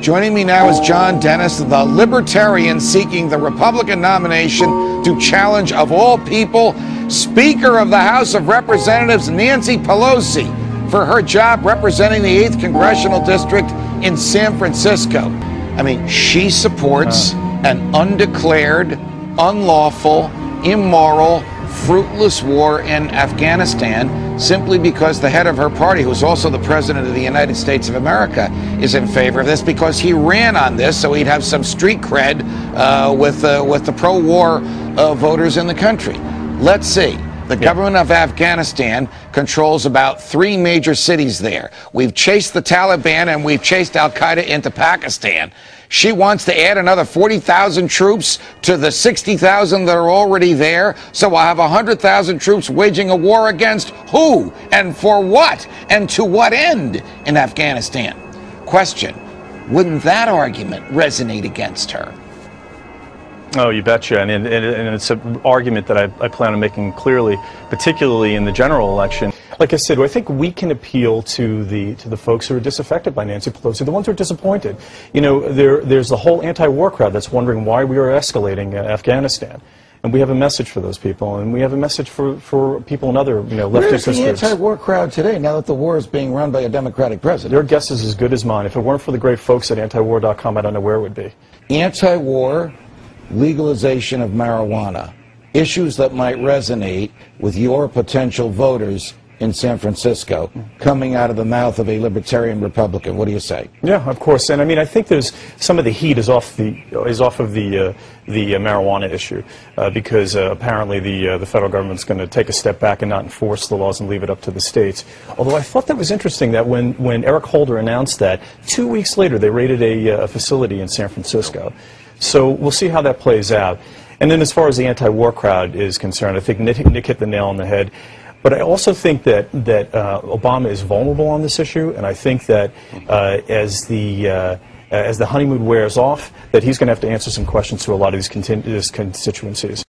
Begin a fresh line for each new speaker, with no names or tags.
Joining me now is John Dennis, the libertarian seeking the Republican nomination to challenge, of all people, Speaker of the House of Representatives Nancy Pelosi for her job representing the 8th Congressional District in San Francisco. I mean, she supports an undeclared, unlawful, immoral, fruitless war in Afghanistan simply because the head of her party, who's also the president of the United States of America, is in favor of this because he ran on this so he'd have some street cred with the pro-war voters in the country. Let's see. The government of Afghanistan controls about 3 major cities there. We've chased the Taliban and we've chased al-Qaeda into Pakistan. She wants to add another 40,000 troops to the 60,000 that are already there. So we'll have 100,000 troops waging a war against who and for what and to what end in Afghanistan? Question, wouldn't that argument resonate against her?
Oh, you betcha, and it's an argument that I plan on making clearly, particularly in the general election. Like I said, I think we can appeal to the folks who are disaffected by Nancy Pelosi, the ones who are disappointed. You know, there's the whole anti-war crowd that's wondering why we are escalating Afghanistan. And we have a message for those people, and we have a message for people in other, leftist
Where's the anti-war crowd today, now that the war is being run by a Democratic president?
Their guess is as good as mine. If it weren't for the great folks at antiwar.com, I don't know where it would be.
Anti-war, legalization of marijuana, issues that might resonate with your potential voters in San Francisco, coming out of the mouth of a libertarian Republican. What do you say?
Yeah, of course. And I mean, I think there's some of the heat is off of the marijuana issue because apparently the federal government's going to take a step back and not enforce the laws and leave it up to the states. Although I thought that was interesting that when Eric Holder announced that, 2 weeks later they raided a facility in San Francisco. So we'll see how that plays out. And then as far as the anti-war crowd is concerned, I think Nick hit the nail on the head. But I also think that Obama is vulnerable on this issue, and I think that as the honeymoon wears off, that he's going to have to answer some questions to a lot of these constituencies.